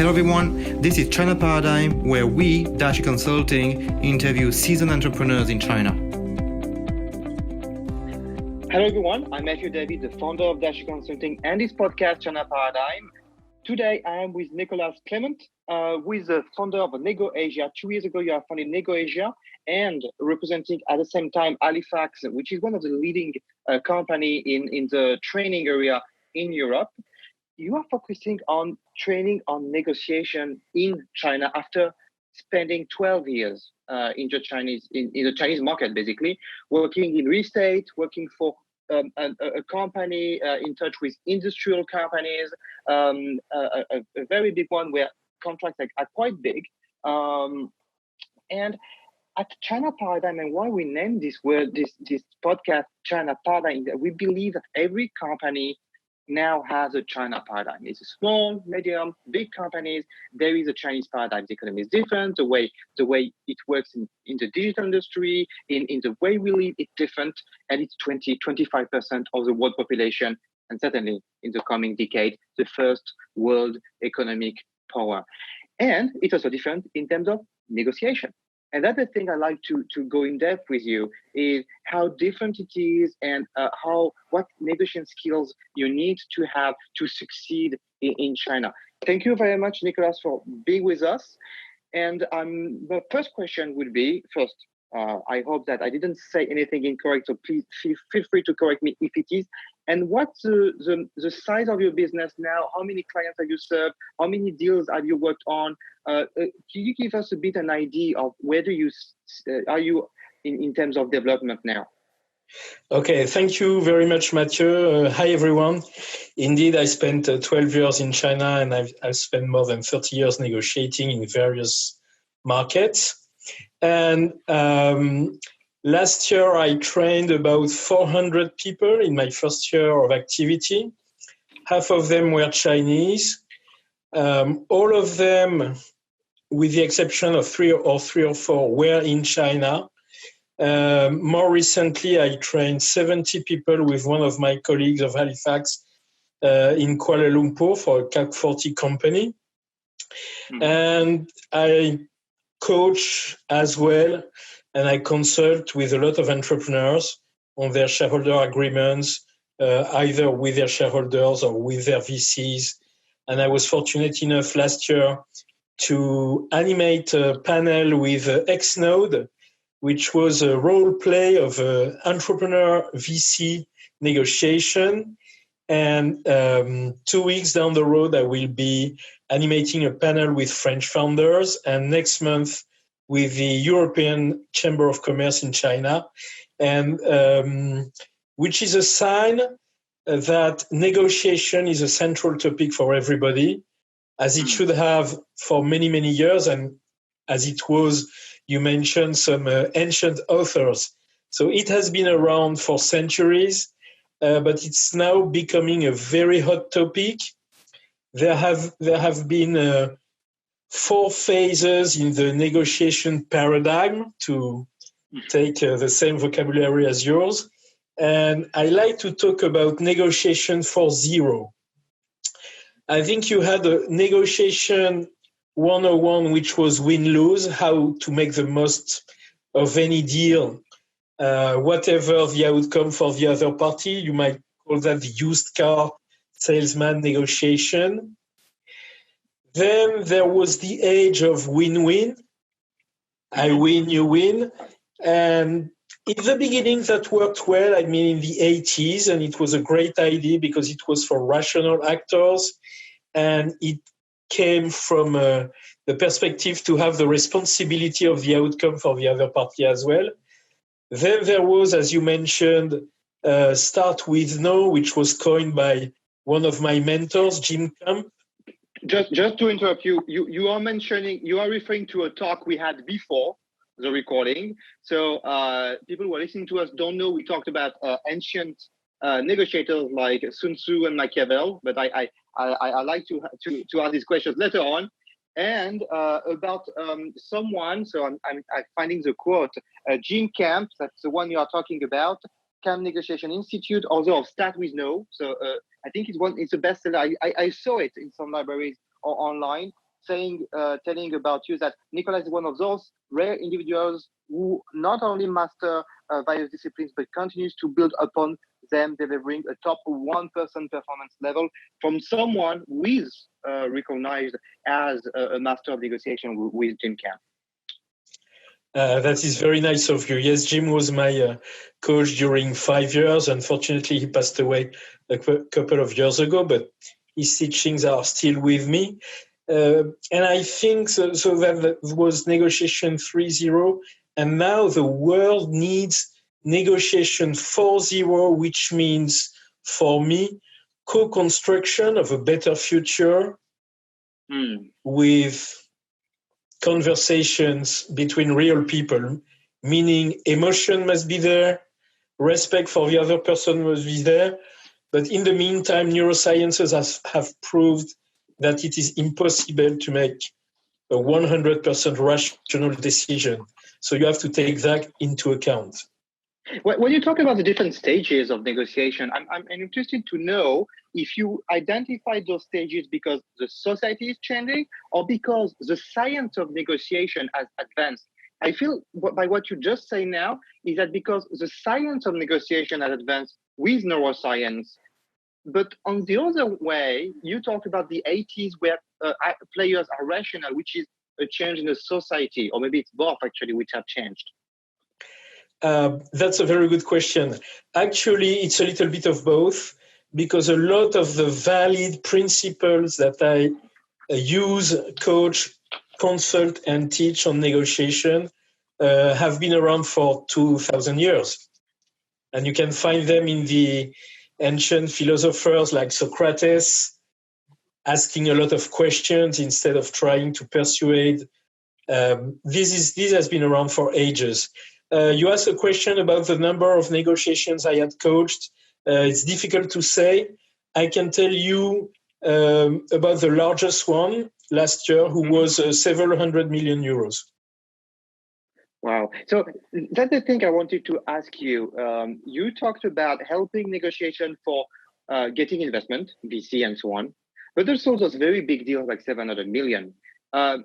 Hello everyone, this is China Paradigm, where we, Dashi Consulting, interview seasoned entrepreneurs in China. Hello everyone, I'm Matthieu David, the founder of Dashi Consulting and this podcast, China Paradigm. Today I am with Nicolas Clement, who is the founder of Nego Asia. 2 years ago, you have founded Nego Asia and representing at the same time Halifax, which is one of the leading company in the training area in Europe. You are focusing on training on negotiation in China after spending 12 years in the Chinese market, basically, working in real estate, working for a company in touch with industrial companies, a very big one where contracts are quite big. And at China Paradigm, and why we named this podcast China Paradigm, that we believe that every company now has a China paradigm. It's a small, medium, big companies. There is a Chinese paradigm. The economy is different. The way it works in the digital industry, in the way we live, it's different. And it's 25% of the world population. And certainly in the coming decade, the first world economic power. And it's also different in terms of negotiation. And that's the thing I like to go in depth with you is how different it is and what negotiation skills you need to have to succeed in China. Thank you very much, Nicolas, for being with us. And the first question would be, first, I hope that I didn't say anything incorrect, so please feel free to correct me if it is. And what's the size of your business now? How many clients have you served? How many deals have you worked on? Can you give us a bit an idea of where are you in terms of development now? Okay, thank you very much, Matthieu. Hi, everyone. Indeed, I spent 12 years in China and I've spent more than 30 years negotiating in various markets. And last year, I trained about 400 people in my first year of activity. Half of them were Chinese. All of them, with the exception of three or four, were in China. More recently, I trained 70 people with one of my colleagues of Halifax in Kuala Lumpur for a CAC 40 company. Mm-hmm. And I coach as well, and I consult with a lot of entrepreneurs on their shareholder agreements, either with their shareholders or with their VCs. And I was fortunate enough last year to animate a panel with Xnode, which was a role play of entrepreneur VC negotiation. And 2 weeks down the road, I will be animating a panel with French founders, and next month with the European Chamber of Commerce in China, and which is a sign that negotiation is a central topic for everybody, as it should have for many, many years, and as it was, you mentioned some ancient authors. So it has been around for centuries, but it's now becoming a very hot topic. There have been 4 phases in the negotiation paradigm, to take the same vocabulary as yours. And I like to talk about negotiation 4.0. I think you had a negotiation 101, which was win-lose, how to make the most of any deal, whatever the outcome for the other party. You might call that the used car salesman negotiation. Then there was the age of win-win. I win, you win. And in the beginning, that worked well. I mean, in the 80s, and it was a great idea because it was for rational actors, and it came from the perspective to have the responsibility of the outcome for the other party as well. Then there was, as you mentioned, Start With No, which was coined by one of my mentors, Jim Camp. Just to interrupt you, you are referring to a talk we had before the recording. So people who are listening to us don't know we talked about ancient negotiators like Sun Tzu and Machiavelli, but I like to ask these questions later on. And about someone, so I'm finding the quote, Jim Camp, that's the one you are talking about, Camp Negotiation Institute, also of Start With No. So I think it's a bestseller. I saw it in some libraries or online. telling about you that Nicolas is one of those rare individuals who not only master various disciplines, but continues to build upon them, delivering a top 1% performance level from someone who is recognized as a master of negotiation with Jim Camp. That is very nice of you. Yes, Jim was my coach during 5 years. Unfortunately, he passed away a couple of years ago, but his teachings are still with me. And I think so that was negotiation 3.0. And now the world needs negotiation 4.0, which means for me, co-construction of a better future with conversations between real people, meaning emotion must be there, respect for the other person must be there. But in the meantime, neurosciences have proved that it is impossible to make a 100% rational decision. So you have to take that into account. When you talk about the different stages of negotiation, I'm interested to know if you identify those stages because the society is changing or because the science of negotiation has advanced. I feel by what you just say now is that because the science of negotiation has advanced with neuroscience, but on the other way, you talk about the 80s where players are rational, which is a change in the society, or maybe it's both actually, which have changed. That's a very good question. Actually, it's a little bit of both, because a lot of the valid principles that I use, coach, consult, and teach on negotiation have been around for 2,000 years. And you can find them in the ancient philosophers like Socrates, asking a lot of questions instead of trying to persuade. This has been around for ages. You asked a question about the number of negotiations I had coached. It's difficult to say. I can tell you about the largest one last year, who was several hundred million euros. Wow. So that's the thing I wanted to ask you. You talked about helping negotiation for getting investment, VC and so on, but also those very big deals like 700 million. I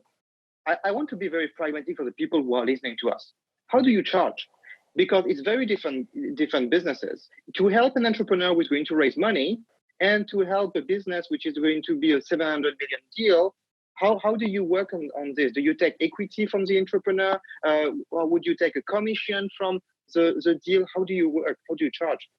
want to be very pragmatic for the people who are listening to us. How do you charge? Because it's very different businesses. To help an entrepreneur who's going to raise money and to help a business which is going to be a 700 million deal, how do you work on this? Do you take equity from the entrepreneur? Or would you take a commission from the deal? How do you work? How do you charge?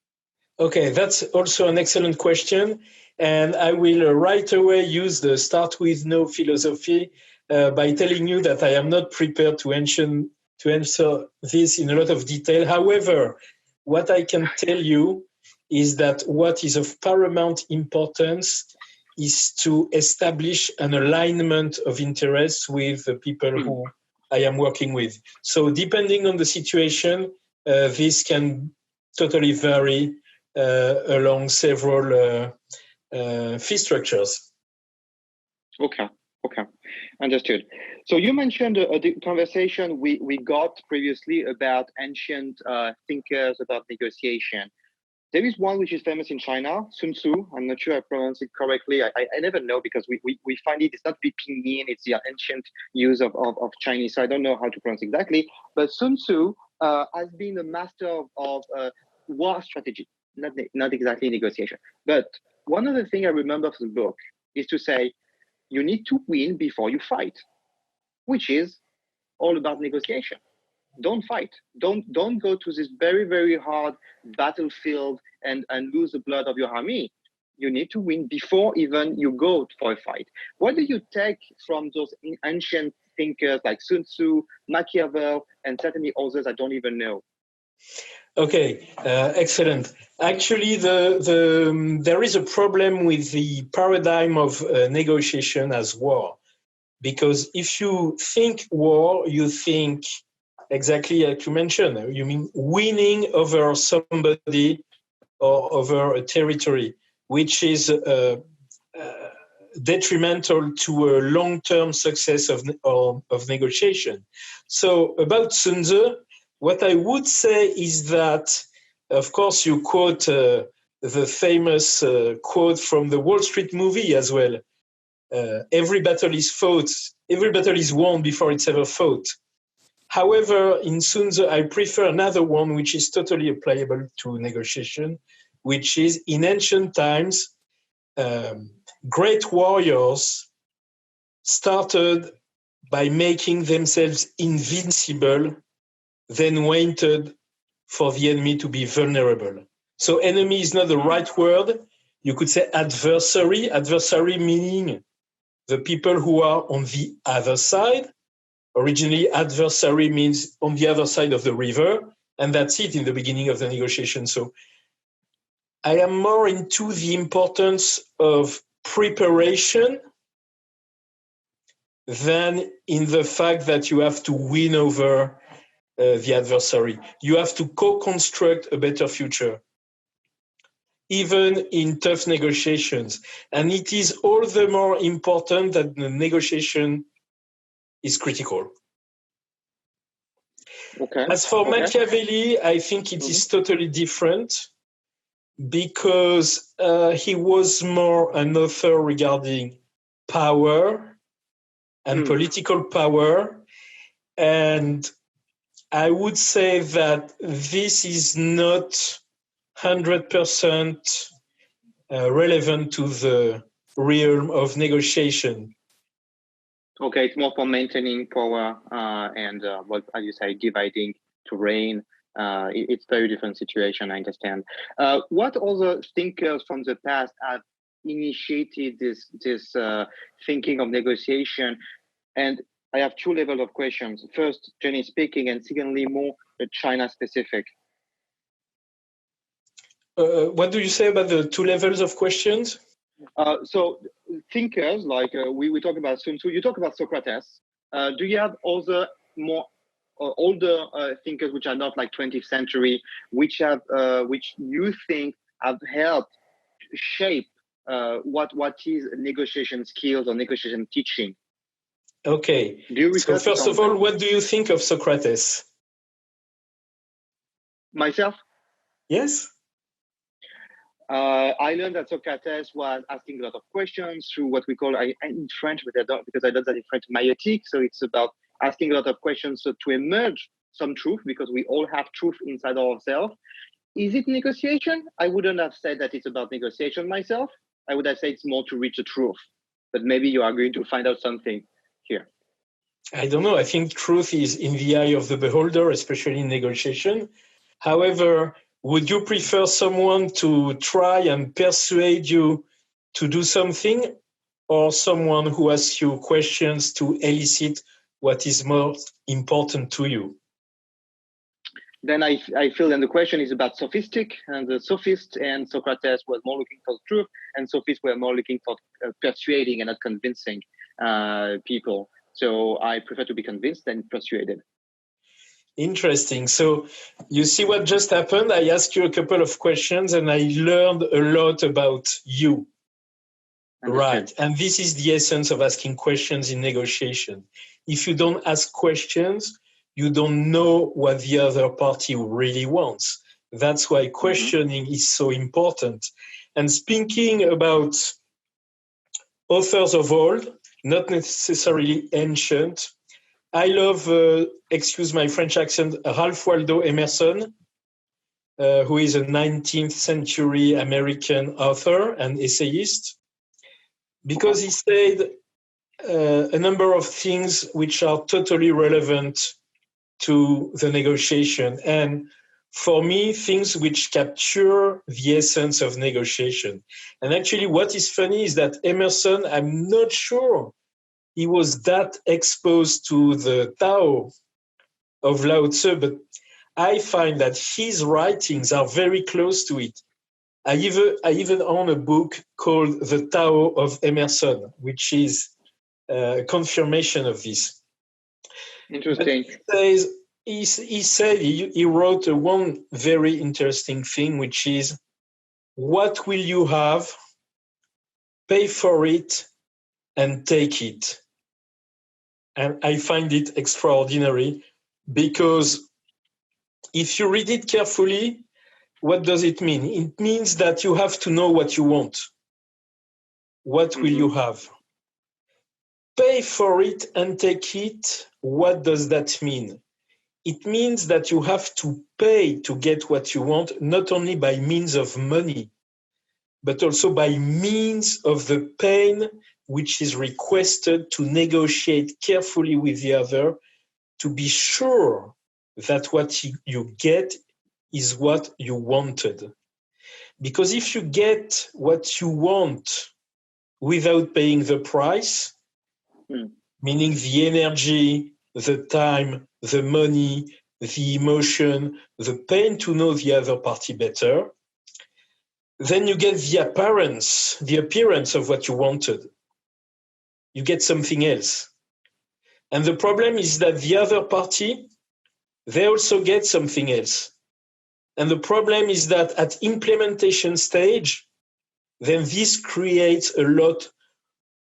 Okay, that's also an excellent question. And I will right away use the start with no philosophy by telling you that I am not prepared to answer this in a lot of detail. However, what I can tell you is that what is of paramount importance is to establish an alignment of interests with the people who I am working with. So depending on the situation, this can totally vary along several fee structures. Okay, understood. So you mentioned a conversation we got previously about ancient thinkers about negotiation. There is one which is famous in China, Sun Tzu. I'm not sure I pronounce it correctly. I never know because we find it's not Pinyin, it's the ancient use of Chinese. So I don't know how to pronounce exactly. But Sun Tzu has been a master of war strategy, not exactly negotiation. But one of the things I remember from the book is to say, you need to win before you fight, which is all about negotiation. Don't fight. Don't go to this very, very hard battlefield and lose the blood of your army. You need to win before even you go for a fight. What do you take from those ancient thinkers like Sun Tzu, Machiavelli, and certainly others I don't even know? Okay, excellent. Actually, there is a problem with the paradigm of negotiation as war, because if you think war, you think exactly like you mentioned. You mean winning over somebody or over a territory, which is detrimental to a long-term success of negotiation. So about Sun Tzu, what I would say is that, of course, you quote the famous quote from the Wall Street movie as well. every battle is fought, every battle is won before it's ever fought. However, in Sun Tzu, I prefer another one which is totally applicable to negotiation, which is in ancient times, great warriors started by making themselves invincible, then waited for the enemy to be vulnerable. So enemy is not the right word. You could say adversary, adversary meaning the people who are on the other side. Originally, adversary means on the other side of the river, and that's it in the beginning of the negotiation. So I am more into the importance of preparation than in the fact that you have to win over the adversary. You have to co-construct a better future, even in tough negotiations. And it is all the more important that the negotiation is critical. Okay. As for Machiavelli, I think it is totally different because he was more an author regarding power and political power. And I would say that this is not 100% relevant to the realm of negotiation. Okay, it's more for maintaining power and what, as you say, dividing terrain. It's a very different situation, I understand. What other thinkers from the past have initiated this thinking of negotiation? And I have two levels of questions. First, Jenny speaking, and secondly, more China specific. What do you say about the two levels of questions? So thinkers, like we talk about Sun Tzu, you talk about Socrates. Do you have other more older thinkers which are not like 20th century, which you think have helped shape what is negotiation skills or negotiation teaching? Okay. So first of all, what do you think of Socrates? Myself? Yes. I learned that Socrates was asking a lot of questions through what we call, in French, but I don't, because I learned that in French, maïeutique. So it's about asking a lot of questions to emerge some truth, because we all have truth inside ourselves. Is it negotiation? I wouldn't have said that it's about negotiation myself. I would have said it's more to reach the truth. But maybe you are going to find out something here. I don't know. I think truth is in the eye of the beholder, especially in negotiation. However, would you prefer someone to try and persuade you to do something, or someone who asks you questions to elicit what is most important to you? Then I feel then the question is about sophistic, and the sophist and Socrates was more looking for the truth, and sophists were more looking for persuading and not convincing people. So I prefer to be convinced than persuaded. Interesting. So you see what just happened? I asked you a couple of questions and I learned a lot about you. Right. And this is the essence of asking questions in negotiation. If you don't ask questions, you don't know what the other party really wants. That's why questioning is so important. And speaking about authors of old, not necessarily ancient, I love, excuse my French accent, Ralph Waldo Emerson, who is a 19th century American author and essayist, because he said a number of things which are totally relevant to the negotiation. And for me, things which capture the essence of negotiation. And actually, what is funny is that Emerson, I'm not sure he was that exposed to the Tao of Lao Tzu, but I find that his writings are very close to it. I even own a book called The Tao of Emerson, which is a confirmation of this. Interesting. He wrote one very interesting thing, which is, what will you have? Pay for it and take it. And I find it extraordinary, because if you read it carefully, what does it mean? It means that you have to know what you want. What will you have? pay for it and take it, what does that mean? It means that you have to pay to get what you want, not only by means of money, but also by means of the pain which is requested to negotiate carefully with the other to be sure that what you get is what you wanted. Because if you get what you want without paying the price, meaning the energy, the time, the money, the emotion, the pain to know the other party better, then you get the appearance of what you wanted. You get something else. And the problem is that the other party, they also get something else. And the problem is that at implementation stage, then this creates a lot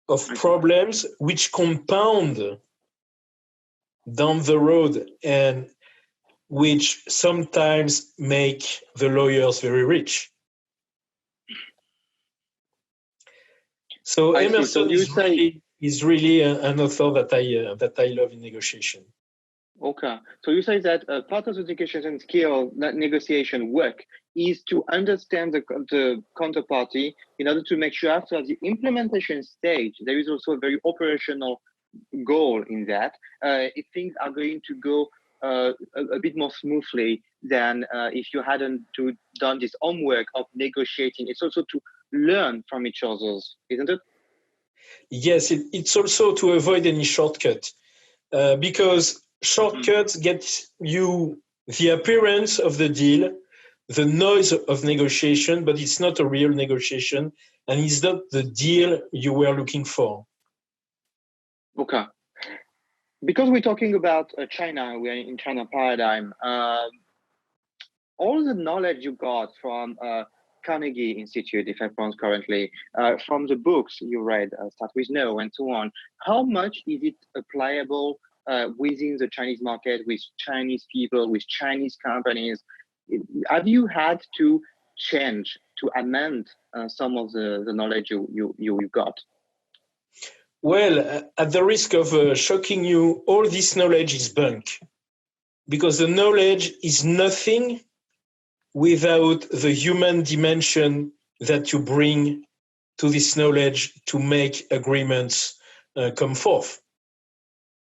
of problems which compound down the road and which sometimes make the lawyers very rich. So Emerson is really an author that I love in negotiation. Okay, so you say that part of the negotiation skill, that negotiation work, is to understand the counterparty in order to make sure after the implementation stage, there is also a very operational goal in that. If things are going to go a bit more smoothly than if you hadn't done this homework of negotiating. It's also to learn from each other's, isn't it? Yes, it's also to avoid any shortcut, because shortcuts get you the appearance of the deal, the noise of negotiation, but it's not a real negotiation, and it's not the deal you were looking for. Okay. Because we're talking about China, we're in China paradigm. All the knowledge you got from Carnegie Institute, if I pronounce correctly, from the books you read, Start with No, and so on, how much is it applicable within the Chinese market, with Chinese people, with Chinese companies? Have you had to change, to amend some of the knowledge you got? Well, at the risk of shocking you, all this knowledge is bunk, because the knowledge is nothing without the human dimension that you bring to this knowledge to make agreements come forth.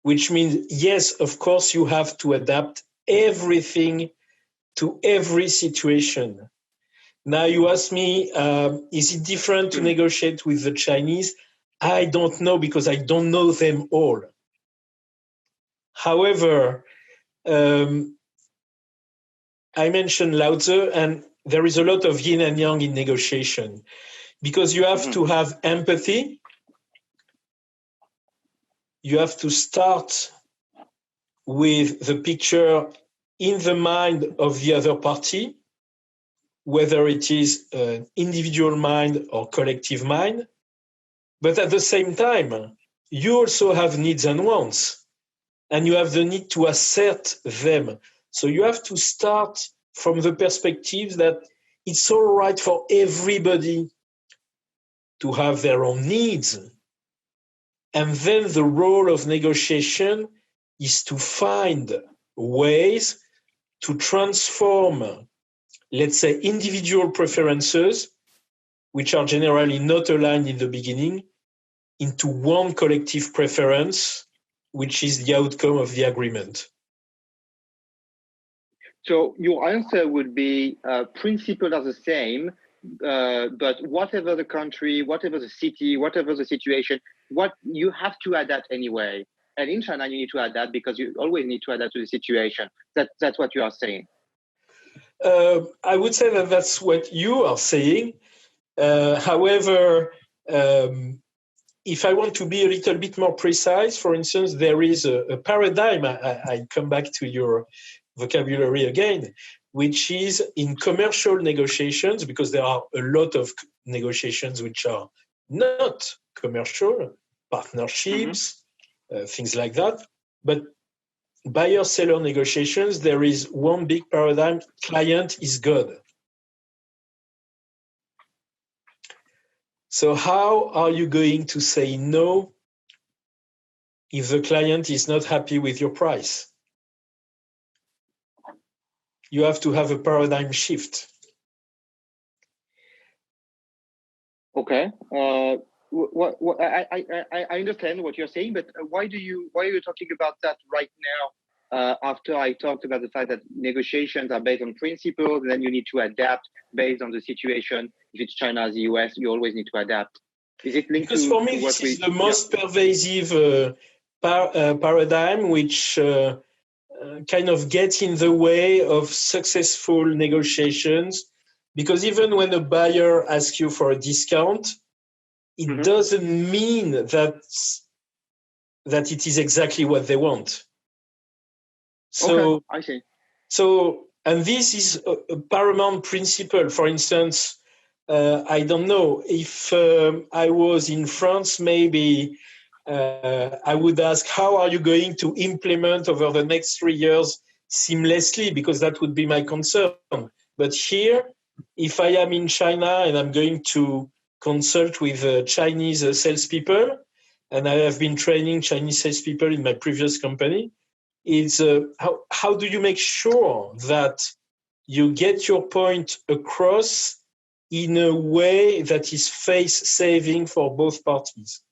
Which means, yes, of course, you have to adapt everything to every situation. Now you ask me, is it different to negotiate with the Chinese? I don't know, because I don't know them all. However, I mentioned Lao Tzu, and there is a lot of yin and yang in negotiation, because you have to have empathy. You have to start with the picture in the mind of the other party, whether it is an individual mind or collective mind. But at the same time, you also have needs and wants, and you have the need to assert them. So you have to start from the perspective that it's all right for everybody to have their own needs. And then the role of negotiation is to find ways to transform, let's say, individual preferences, which are generally not aligned in the beginning, into one collective preference, which is the outcome of the agreement. So your answer would be principles are the same, but whatever the country, whatever the city, whatever the situation, what you have to adapt anyway. And in China, you need to adapt because you always need to adapt to the situation. That's what you are saying. I would say that that's what you are saying. However, if I want to be a little bit more precise, for instance, there is a paradigm, I come back to your vocabulary again, which is in commercial negotiations, because there are a lot of negotiations which are not commercial, partnerships, things like that. But buyer-seller negotiations, there is one big paradigm: client is God. So how are you going to say no if the client is not happy with your price. You have to have a paradigm shift. Okay. I understand what you're saying, but why are you talking about that right now? After I talked about the fact that negotiations are based on principles, and then you need to adapt based on the situation. If it's China or the US, you always need to adapt. Is it linked because to? For me, this is the most pervasive paradigm, which kind of gets in the way of successful negotiations. Because even when a buyer asks you for a discount, it doesn't mean that it is exactly what they want. So, okay, I see. So, and this is a paramount principle. For instance, I don't know if I was in France, maybe I would ask, how are you going to implement over the next 3 years seamlessly? Because that would be my concern. But here, if I am in China and I'm going to consult with Chinese salespeople, and I have been training Chinese salespeople in my previous company, is how do you make sure that you get your point across in a way that is face-saving for both parties?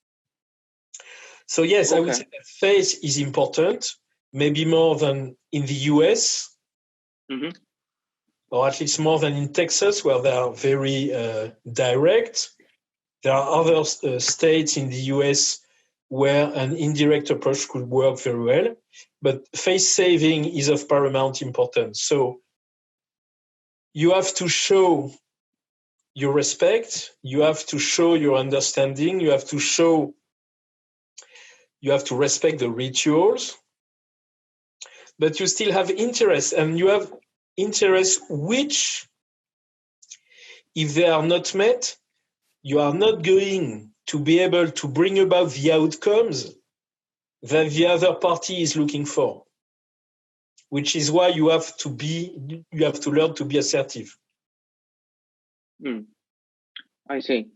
So yes, I would say that face is important, maybe more than in the US, or at least more than in Texas, where they are very direct. There are other states in the US where an indirect approach could work very well, but face saving is of paramount importance. So you have to show your respect, you have to show your understanding, you have to respect the rituals, but you still have interest, and you have interests which, if they are not met, you are not going to be able to bring about the outcomes that the other party is looking for, which is why you have to learn to be assertive. I see.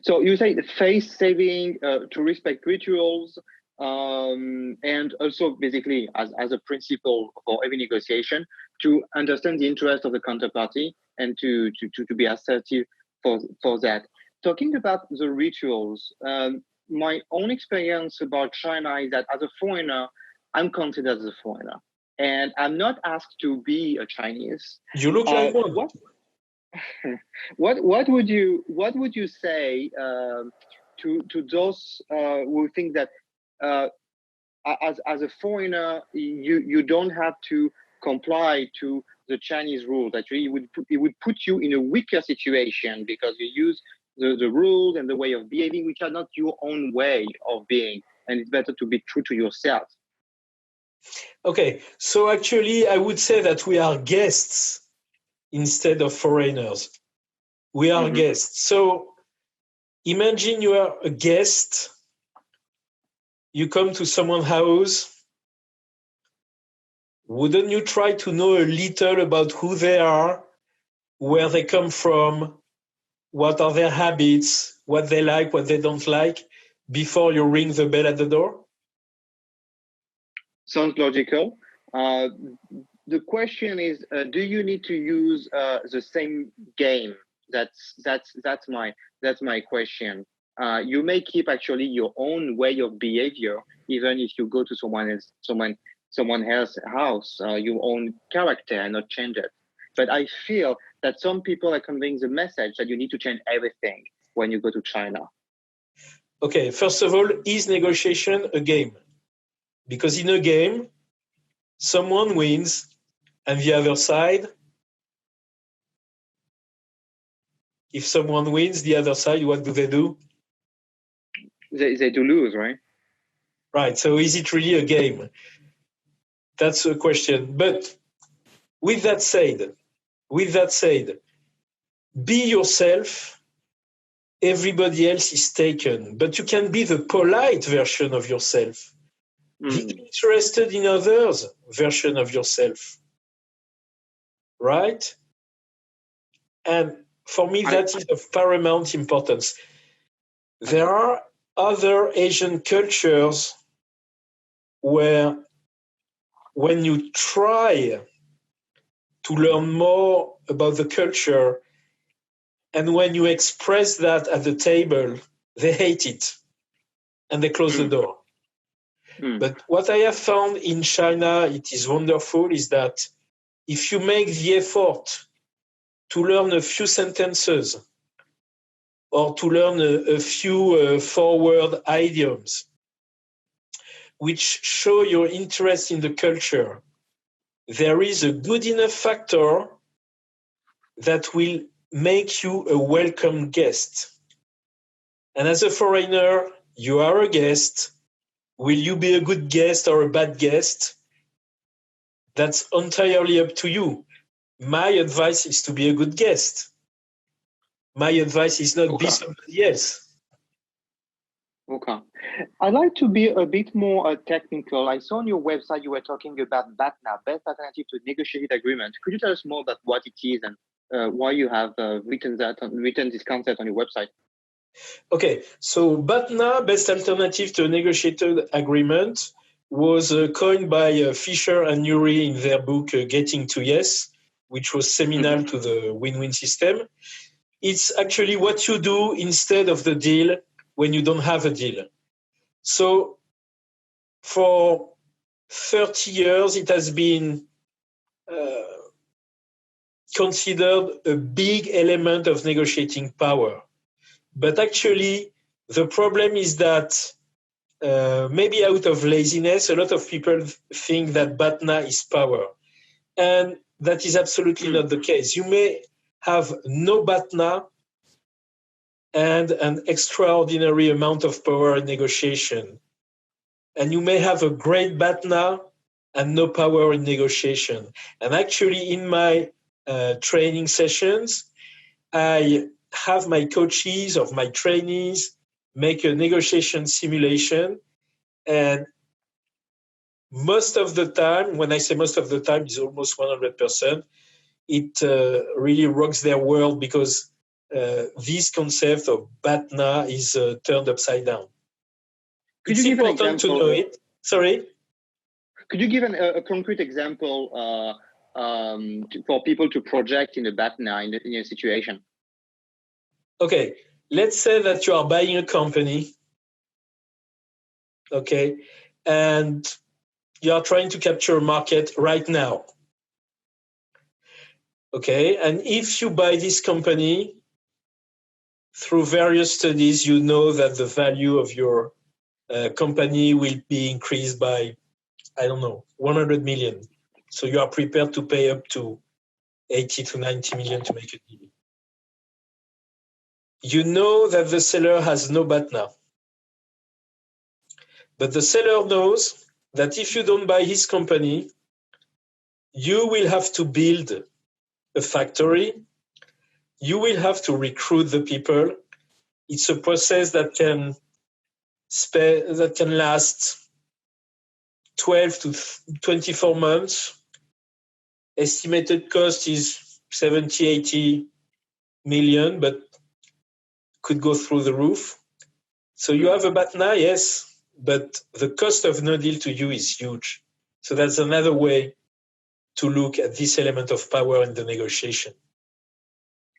So you say face saving, to respect rituals, and also basically as a principle for every negotiation, to understand the interest of the counterparty and to be assertive for that. Talking about the rituals, my own experience about China is that as a foreigner, I'm considered as a foreigner, and I'm not asked to be a Chinese. You look like one. What would you say to those who think that as a foreigner you don't have to comply to the Chinese rules? Actually, it would put you in a weaker situation because you use the rules and the way of behaving which are not your own way of being, and it's better to be true to yourself. Okay, so actually I would say that we are guests instead of foreigners. We are guests. So imagine you are a guest, you come to someone's house. Wouldn't you try to know a little about who they are, where they come from, what are their habits, what they like, what they don't like, before you ring the bell at the door? Sounds logical. The question is, do you need to use the same game? That's my question. You may keep actually your own way of behavior, even if you go to someone else's house, your own character, and not change it. But I feel that some people are conveying the message that you need to change everything when you go to China. Okay, first of all, is negotiation a game? Because in a game, someone wins, and the other side, if someone wins, the other side, what do? They do lose, right? Right, so is it really a game? That's a question. But with that said, be yourself. Everybody else is taken, but you can be the polite version of yourself, the interested in others version of yourself, right? And for me, that is of paramount importance. There are other Asian cultures where when you try to learn more about the culture, and when you express that at the table, they hate it and they close the door. But what I have found in China, it is wonderful, is that if you make the effort to learn a few sentences or to learn a few forward idioms, which show your interest in the culture, there is a good enough factor that will make you a welcome guest. And as a foreigner, you are a guest. Will you be a good guest or a bad guest? That's entirely up to you. My advice is to be a good guest. My advice is not be somebody else. Okay. I'd like to be a bit more technical. I saw on your website you were talking about BATNA, Best Alternative to Negotiated Agreement. Could you tell us more about what it is and why you have written this concept on your website? Okay, so BATNA, Best Alternative to a Negotiated Agreement, was coined by Fisher and Ury in their book Getting to Yes, which was seminal to the win-win system. It's actually what you do instead of the deal when you don't have a deal. So for 30 years, it has been considered a big element of negotiating power. But actually, the problem is that maybe out of laziness, a lot of people think that BATNA is power. And that is absolutely not the case. You may have no BATNA and an extraordinary amount of power in negotiation. And you may have a great BATNA and no power in negotiation. And actually, in my training sessions, I have my coaches or my trainees make a negotiation simulation. And most of the time, when I say most of the time, it's almost 100%, it really rocks their world because this concept of BATNA is turned upside down. It's important to know it. Sorry? Could you give a concrete example for people to project in a BATNA in a situation? Okay, let's say that you are buying a company, okay, and you are trying to capture a market right now. Okay, and if you buy this company, through various studies, you know that the value of your company will be increased by, 100 million. So you are prepared to pay up to 80 to 90 million to make a deal. You know that the seller has no BATNA. But the seller knows that if you don't buy his company, you will have to build a factory. You will have to recruit the people. It's a process that can last 12 to 24 months. Estimated cost is 70, 80 million, but could go through the roof. So you have a BATNA, yes, but the cost of no deal to you is huge. So that's another way to look at this element of power in the negotiation.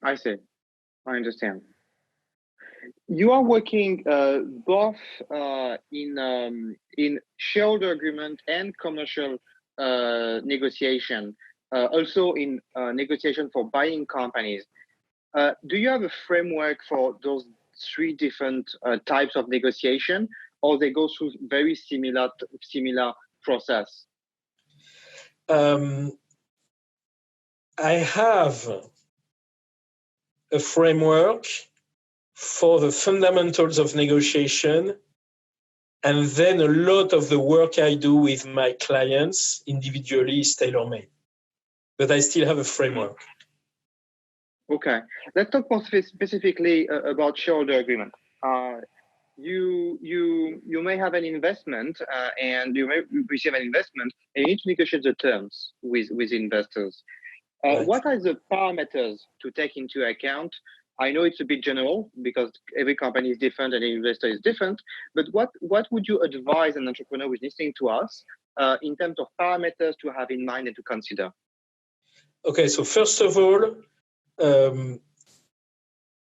I see. I understand. You are working both in shareholder agreement and commercial negotiation, also in negotiation for buying companies. Do you have a framework for those three different types of negotiation, or they go through very similar process? I have a framework for the fundamentals of negotiation, and then a lot of the work I do with my clients individually is tailor-made. But I still have a framework. Okay, let's talk more specifically about shareholder agreement. You may have an investment and you may receive an investment, and you need to negotiate the terms with investors. Right. What are the parameters to take into account I know it's a bit general because every company is different and every investor is different, but what would you advise an entrepreneur who's listening to us in terms of parameters to have in mind and to consider? Okay, so first of all,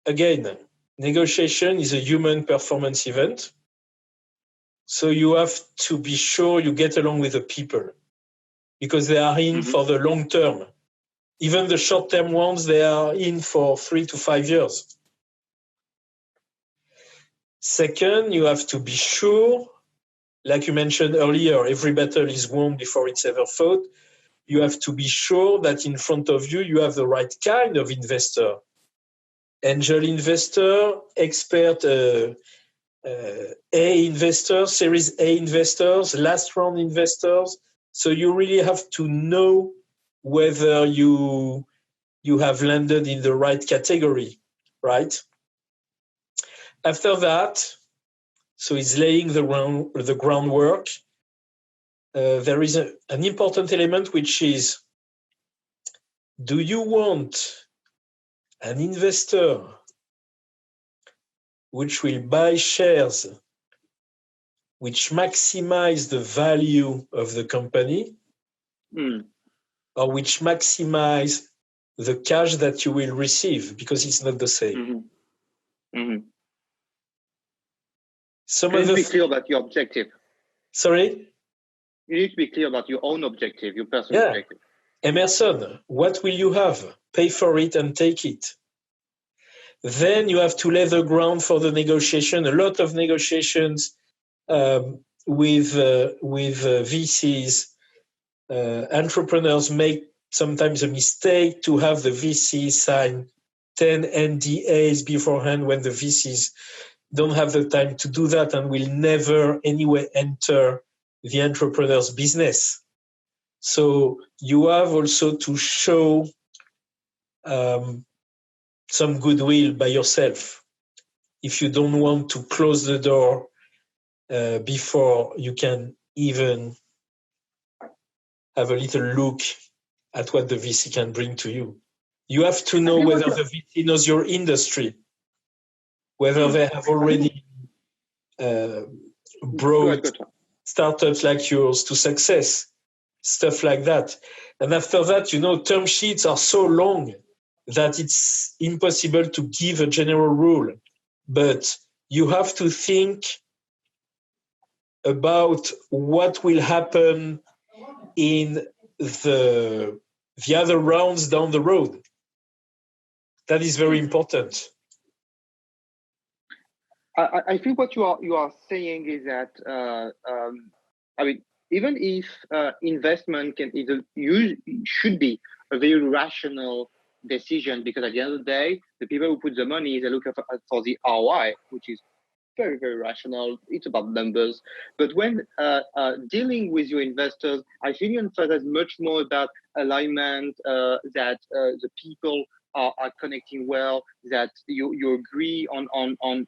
again, negotiation is a human performance event. So you have to be sure you get along with the people because they are in for the long term. Even the short-term ones, they are in for 3 to 5 years. Second, you have to be sure, like you mentioned earlier, every battle is won before it's ever fought. You have to be sure that in front of you, you have the right kind of investor. Angel investor, expert A investors, Series A investors, last round investors. So you really have to know whether you have landed in the right category, right? After that, so it's laying the groundwork. There is an important element, which is, do you want an investor which will buy shares which maximize the value of the company, or which maximize the cash that you will receive, because it's not the same. You need to be clear about your objective. Sorry? You need to be clear about your own objective, your personal objective. Emerson, what will you have? Pay for it and take it. Then you have to lay the ground for the negotiation. A lot of negotiations with VCs, entrepreneurs make sometimes a mistake to have the VC sign 10 NDAs beforehand when the VCs don't have the time to do that and will never anyway enter the entrepreneur's business. So you have also to show some goodwill by yourself if you don't want to close the door before you can even have a little look at what the VC can bring to you. You have to know whether the VC knows your industry, whether they have already brought startups like yours to success, stuff like that. And after that, term sheets are so long that it's impossible to give a general rule. But you have to think about what will happen in the other rounds down the road. That is very important. I think what you are saying is that even if investment should be a very rational decision, because at the end of the day, the people who put the money, they look for the ROI, which is very, very rational. It's about numbers. But when dealing with your investors, I think you emphasize much more about alignment, that the people are connecting well, that you agree on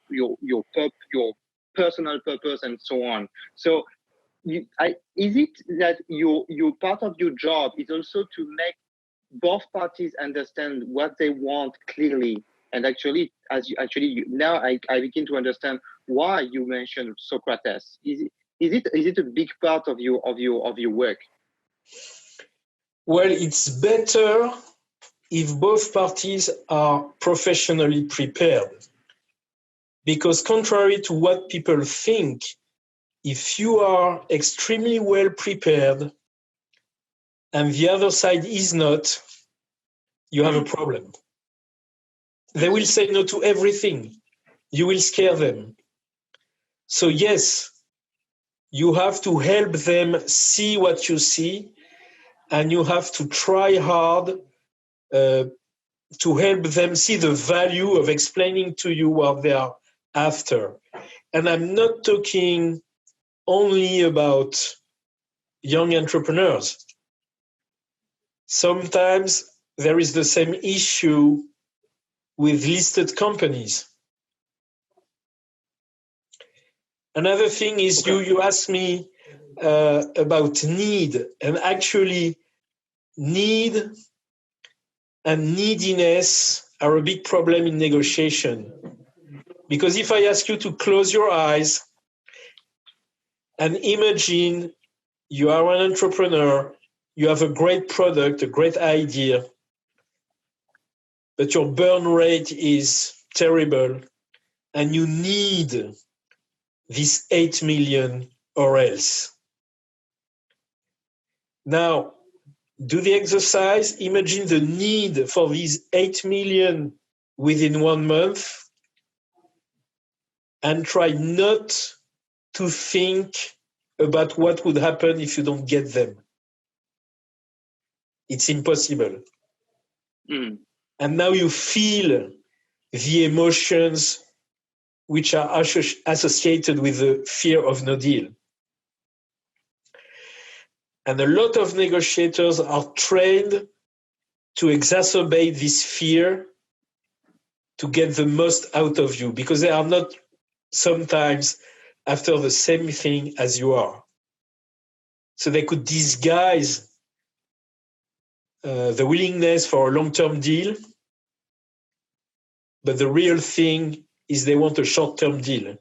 your personal purpose and so on. So is it that your part of your job is also to make both parties understand what they want clearly? And actually, now I begin to understand why you mentioned Socrates. Is it a big part of your work? Well, it's better if both parties are professionally prepared. Because contrary to what people think, if you are extremely well prepared and the other side is not, you have a problem. They will say no to everything. You will scare them. So yes, you have to help them see what you see, and you have to try hard to help them see the value of explaining to you what they are after. And I'm not talking only about young entrepreneurs. Sometimes there is the same issue with listed companies. Another thing is you asked me about need, and actually need and neediness are a big problem in negotiation. Because if I ask you to close your eyes and imagine you are an entrepreneur, you have a great product, a great idea, but your burn rate is terrible and you need this 8 million or else. Now, do the exercise, imagine the need for these 8 million within 1 month, and try not to think about what would happen if you don't get them. It's impossible. Mm. And now you feel the emotions which are associated with the fear of no deal. And a lot of negotiators are trained to exacerbate this fear to get the most out of you, because they are not sometimes after the same thing as you are. So they could disguise the willingness for a long-term deal, but the real thing is they want a short-term deal.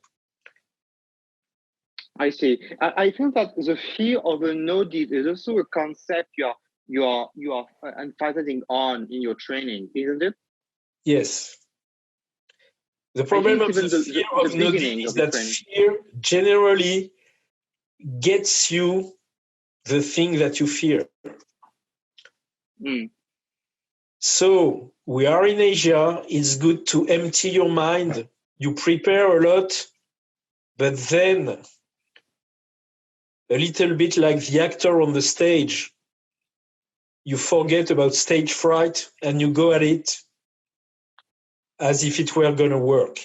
I see. I think that the fear of a no deal is also a concept you are emphasizing on in your training, isn't it? Yes. The problem of the fear of no deal is that fear generally gets you the thing that you fear. Mm. So we are in Asia. It's good to empty your mind. You prepare a lot, but then a little bit like the actor on the stage, you forget about stage fright and you go at it as if it were going to work.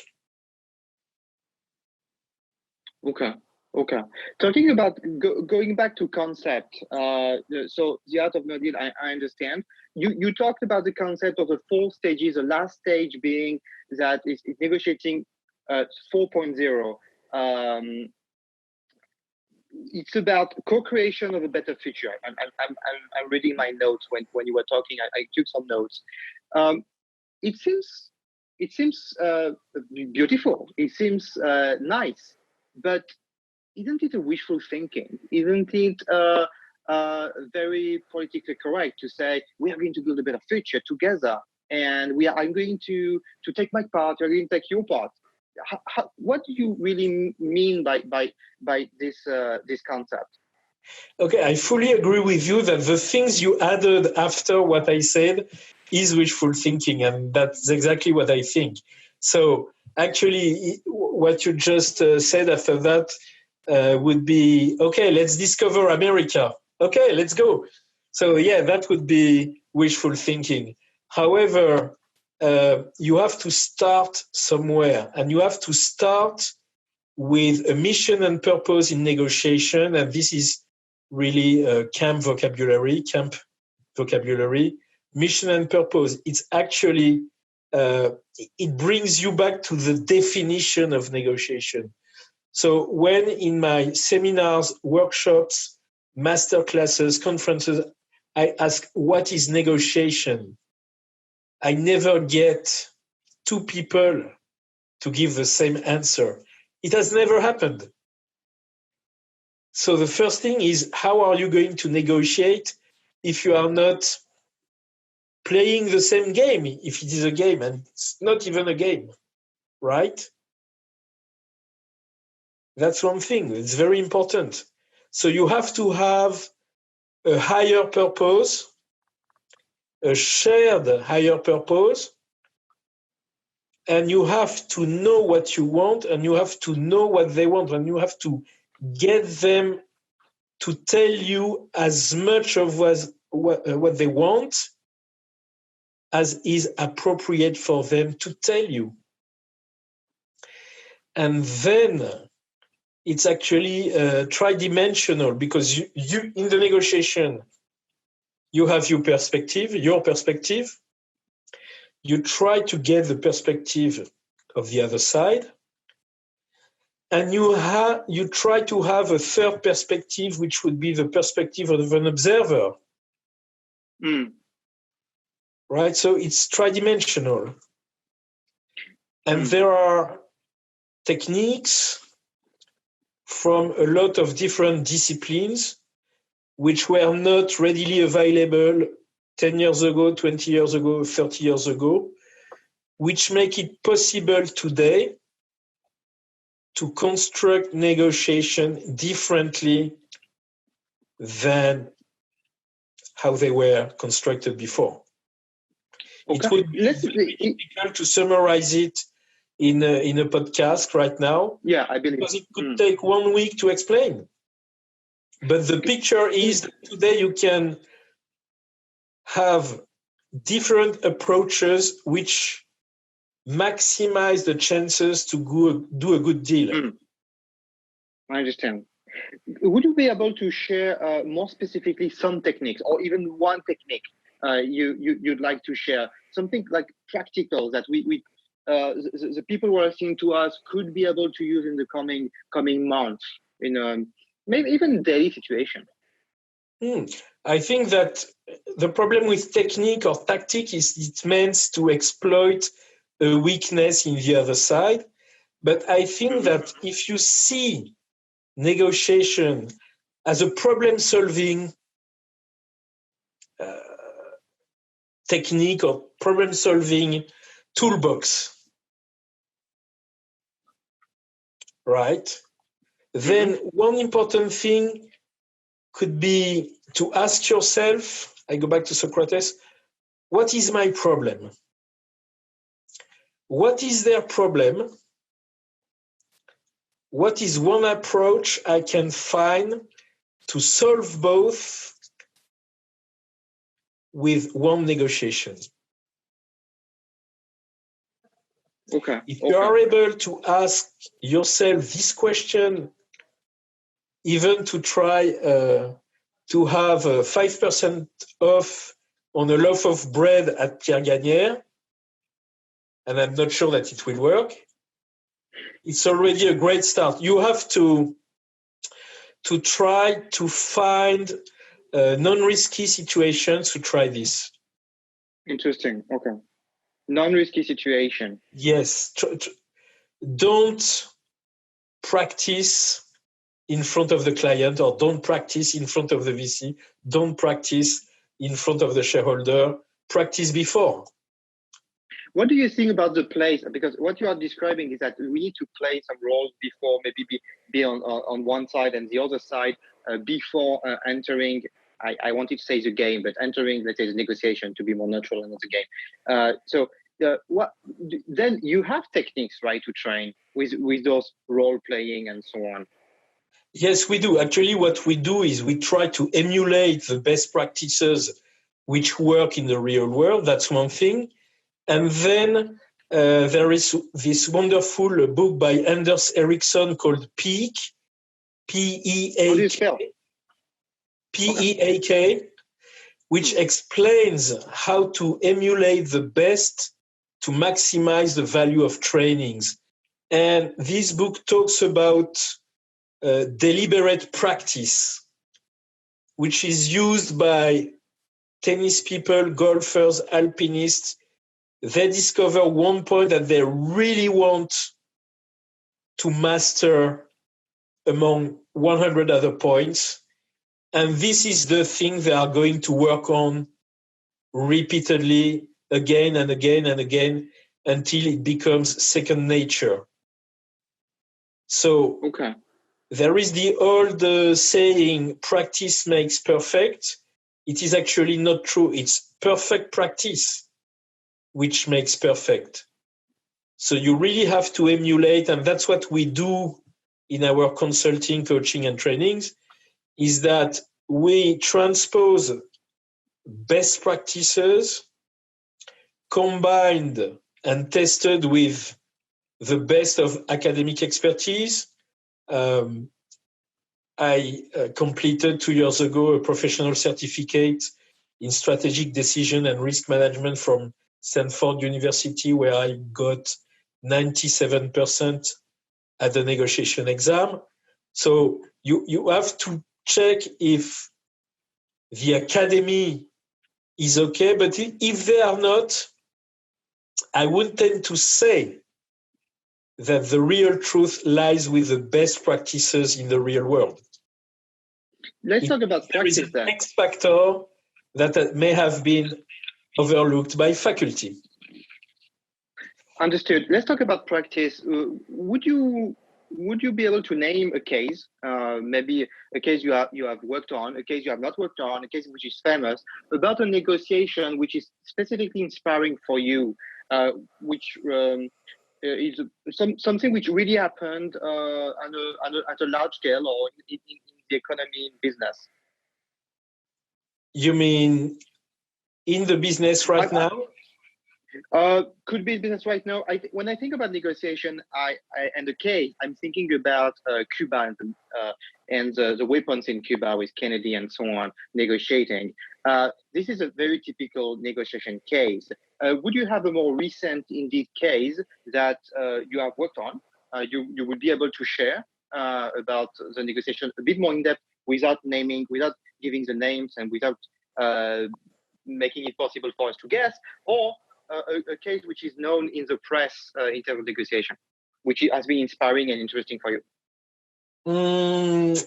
Okay. Talking about going back to concept, so the art of no deal, I understand. You talked about the concept of the 4 stages, the last stage being that is negotiating 4.0. It's about co-creation of a better future. I'm reading my notes when you were talking. I took some notes. It seems beautiful. It seems nice, but isn't it a wishful thinking? Isn't it very politically correct to say we are going to build a better future together, and I'm going to take my part, you're going to take your part? What do you really mean by this concept? Okay, I fully agree with you that the things you added after what I said is wishful thinking, and that's exactly what I think. So actually, what you just said after that would be, okay, let's discover America. Okay, let's go. So yeah, that would be wishful thinking. However, you have to start somewhere, and you have to start with a mission and purpose in negotiation, and this is really camp vocabulary. Mission and purpose, it's actually, it brings you back to the definition of negotiation. So when in my seminars, workshops, master classes, conferences, I ask, what is negotiation? I never get 2 people to give the same answer. It has never happened. So the first thing is, how are you going to negotiate if you are not playing the same game, if it is a game, and it's not even a game, right? That's one thing. It's very important. So you have to have a higher purpose, a shared higher purpose, and you have to know what you want, and you have to know what they want, and you have to get them to tell you as much of what they want as is appropriate for them to tell you. And then it's actually tridimensional, because you in the negotiation, you have your perspective. You try to get the perspective of the other side. And you try to have a third perspective, which would be the perspective of an observer. Mm. right? So it's tridimensional. And there are techniques from a lot of different disciplines which were not readily available 10 years ago, 20 years ago, 30 years ago, which make it possible today to construct negotiation differently than how they were constructed before. Okay. It would be very difficult to summarize it in a podcast right now. Yeah, I believe. Because it could take 1 week to explain. But the picture is that today you can have different approaches which maximize the chances to do a good deal. I understand. Would you be able to share more specifically some techniques, or even one technique you'd like to share? Something like practical that the people who are listening to us could be able to use in the coming months in maybe even daily situation. I think that the problem with technique or tactic is it means to exploit a weakness in the other side. But I think that if you see negotiation as a problem-solving technique or problem-solving toolbox, right? Then one important thing could be to ask yourself, I go back to Socrates, what is my problem? What is their problem? What is one approach I can find to solve both with one negotiation? Okay. If you are able to ask yourself this question, even to try to have 5% off on a loaf of bread at Pierre Gagnère, and I'm not sure that it will work, it's already a great start. You have to try to find non-risky situations to try this. Interesting. Okay. Non-risky situation. Yes. Don't practice in front of the client, or don't practice in front of the VC. Don't practice in front of the shareholder. Practice before. What do you think about the place? Because what you are describing is that we need to play some roles before, maybe be on one side and the other side before entering. I wanted to say the game, but entering, let's say, the negotiation, to be more neutral in the game. Then you have techniques, right, to train with those role playing and so on. Yes, we do. Actually, what we do is we try to emulate the best practices which work in the real world. That's one thing. And then there is this wonderful book by Anders Ericsson called PEAK, P-E-A-K, P-E-A-K, which explains how to emulate the best to maximize the value of trainings. And this book talks about deliberate practice, which is used by tennis people, golfers, alpinists. They discover one point that they really want to master among 100 other points. And this is the thing they are going to work on repeatedly again and again and again until it becomes second nature. So there is the old saying, practice makes perfect. It is actually not true. It's perfect practice which makes perfect. So you really have to emulate, and that's what we do in our consulting, coaching, and trainings, is that we transpose best practices combined and tested with the best of academic expertise. I completed 2 years ago a professional certificate in strategic decision and risk management from Stanford University, where I got 97% at the negotiation exam. So you have to check if the academy is okay. But if they are not, I would tend to say that the real truth lies with the best practices in the real world. Let's talk about There is practice an then. X factor that may have been overlooked by faculty. Understood. Let's talk about practice. Would you be able to name a case, maybe a case you have worked on, a case you have not worked on, a case which is famous, about a negotiation which is specifically inspiring for you, which is something which really happened at a large scale or in the economy, in business? You mean in the business right now? Could be business right now. When I think about negotiation, and the case, I'm thinking about Cuba and the weapons in Cuba with Kennedy and so on negotiating. This is a very typical negotiation case. Would you have a more recent, indeed, case that you have worked on? You would be able to share about the negotiation a bit more in depth, without naming, without giving the names, and without making it possible for us to guess, or a case which is known in the press in terms of negotiation, which has been inspiring and interesting for you?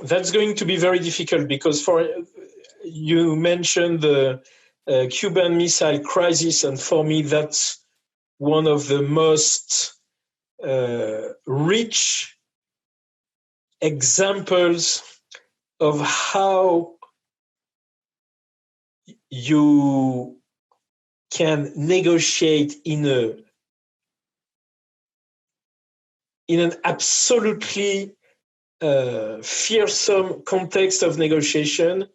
That's going to be very difficult, because you mentioned the Cuban Missile Crisis, and for me that's one of the most rich examples of how you can negotiate in an absolutely fearsome context of negotiation,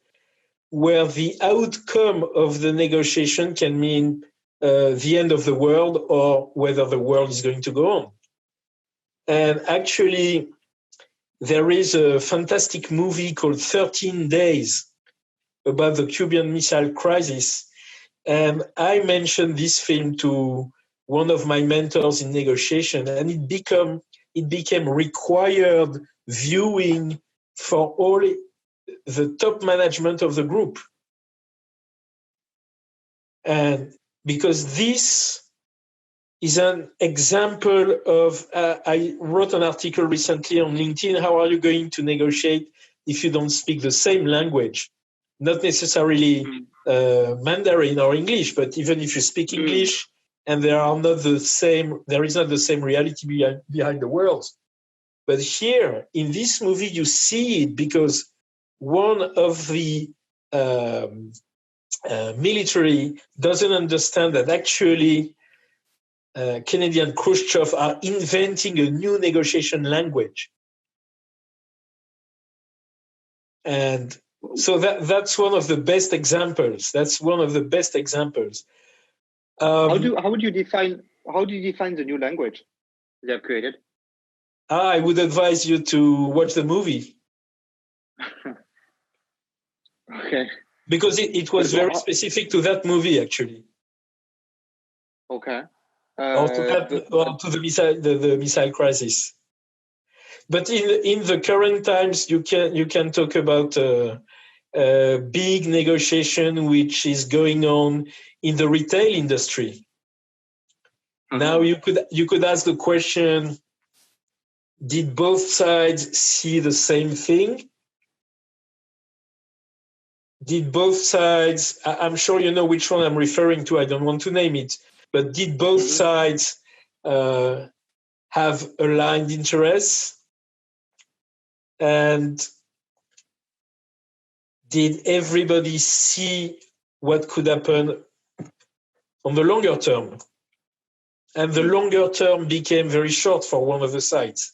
where the outcome of the negotiation can mean the end of the world, or whether the world is going to go on. And actually, there is a fantastic movie called 13 Days about the Cuban Missile Crisis. And I mentioned this film to one of my mentors in negotiation, and it became required viewing for all the top management of the group. And because this is an example of, I wrote an article recently on LinkedIn, how are you going to negotiate if you don't speak the same language? Not necessarily Mandarin or English, but even if you speak English and there is not the same reality behind the words. But here in this movie, you see it, because one of the military doesn't understand that actually Kennedy and Khrushchev are inventing a new negotiation language. And so that's one of the best examples. How do you define the new language they have created? I would advise you to watch the movie. Okay. Because it was very specific to that movie, actually. Okay. Or to the missile crisis. But in the current times, you can talk about a big negotiation which is going on in the retail industry. Mm-hmm. Now you could ask the question: did both sides see the same thing? Did both sides? I'm sure you know which one I'm referring to. I don't want to name it, but did both sides have aligned interests? And did everybody see what could happen on the longer term? And the longer term became very short for one of the sides.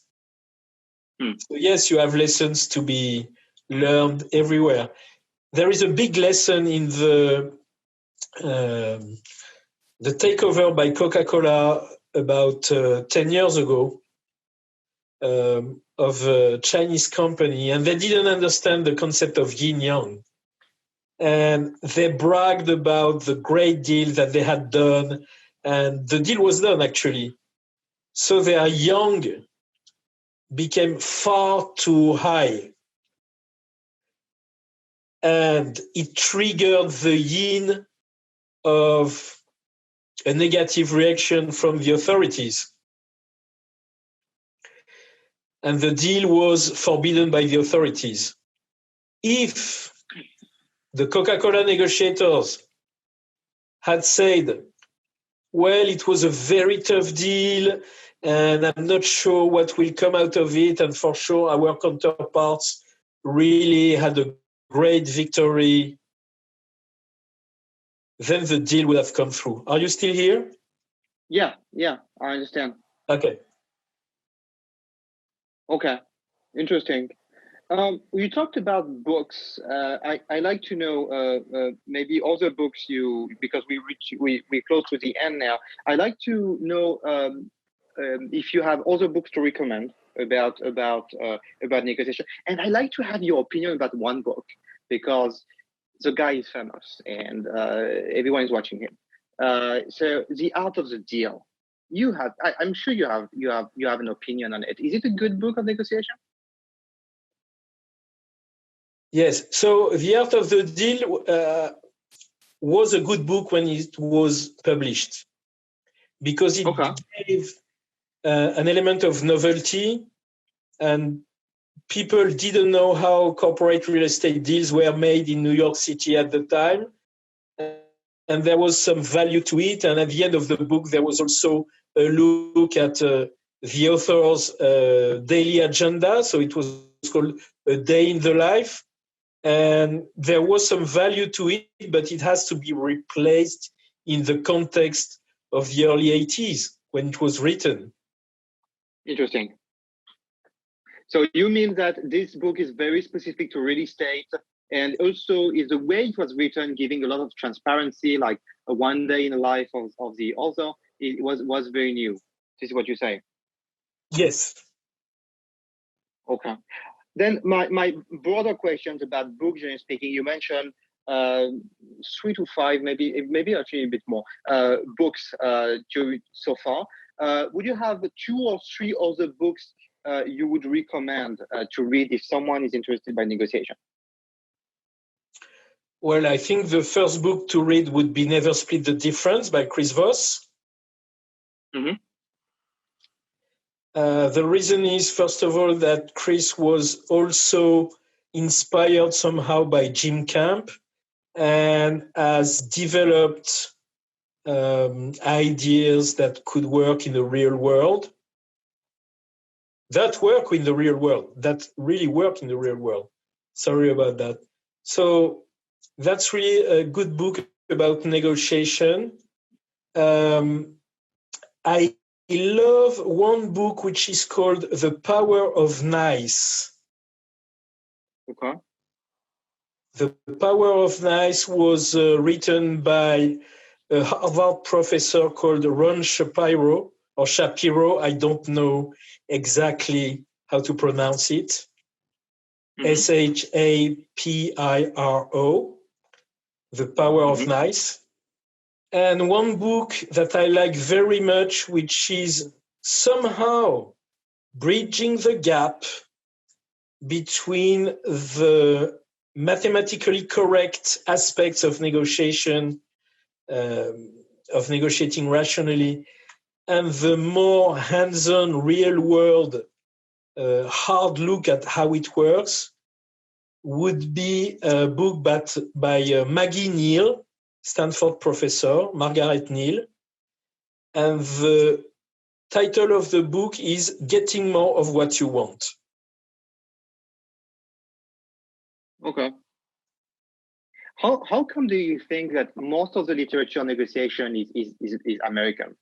So yes, you have lessons to be learned everywhere. There is a big lesson in the takeover by Coca-Cola about 10 years ago of a Chinese company, and they didn't understand the concept of yin-yang. And they bragged about the great deal that they had done, and the deal was done, actually. So their yang became far too high. And it triggered the yin of a negative reaction from the authorities. And the deal was forbidden by the authorities. If the Coca-Cola negotiators had said, well, it was a very tough deal, and I'm not sure what will come out of it, and for sure our counterparts really had a great victory, then the deal would have come through. Are you still here? Yeah, I understand. Okay. Okay, interesting. You talked about books. I like to know maybe other books because we close to the end now. I like to know if you have other books to recommend about negotiation, and I like to have your opinion about one book because the guy is famous and everyone is watching him. So, The Art of the Deal. I'm sure you have an opinion on it. Is it a good book of negotiation? Yes. So The Art of the Deal was a good book when it was published because it gave an element of novelty, and people didn't know how corporate real estate deals were made in New York City at the time. And there was some value to it. And at the end of the book, there was also a look at the author's daily agenda. So it was called A Day in the Life. And there was some value to it, but it has to be replaced in the context of the early 80s when it was written. Interesting. So you mean that this book is very specific to real estate, and also is the way it was written, giving a lot of transparency, like a one day in the life of the author. It was very new. This is what you say. Yes. Okay. Then my broader questions about books, generally speaking, you mentioned 3 to 5, maybe actually a bit more books so far. Would you have 2 or 3 other books you would recommend to read if someone is interested by negotiation? Well, I think the first book to read would be Never Split the Difference by Chris Voss. Mm-hmm. The reason is, first of all, that Chris was also inspired somehow by Jim Camp and has developed ideas that could work in the real world. That really work in the real world. Sorry about that. So that's really a good book about negotiation. I love one book which is called The Power of Nice. Okay. The Power of Nice was written by a Harvard professor called Ron Shapiro, I don't know exactly how to pronounce it. Mm-hmm. Shapiro, The Power of Nice. And one book that I like very much, which is somehow bridging the gap between the mathematically correct aspects of negotiation, of negotiating rationally, and the more hands-on, real-world, hard look at how it works, would be a book by Maggie Neal, Stanford professor, Margaret Neal. And the title of the book is Getting More of What You Want. Okay. How come do you think that most of the literature on negotiation is American?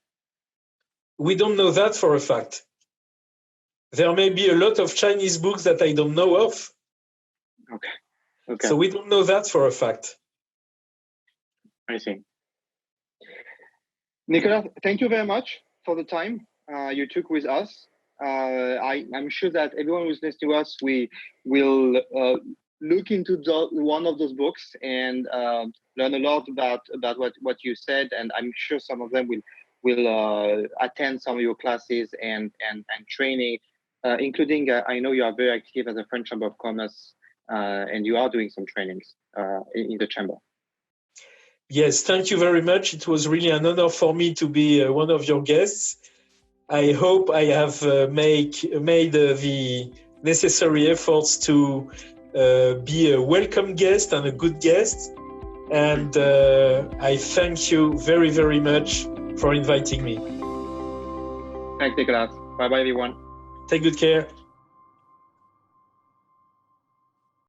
We don't know that for a fact. There may be a lot of Chinese books that I don't know of. Okay. So we don't know that for a fact. I see. Nicolas, thank you very much for the time you took with us. I'm sure that everyone who's listening to us, we will look into one of those books and learn a lot about what you said, and I'm sure some of them will attend some of your classes and training, including I know you are very active as a French Chamber of Commerce, and you are doing some trainings in the chamber. Yes, thank you very much. It was really an honor for me to be one of your guests. I hope I have made the necessary efforts to be a welcome guest and a good guest. And I thank you very, very much for inviting me. Thanks, Nicolas. Bye-bye, everyone. Take good care.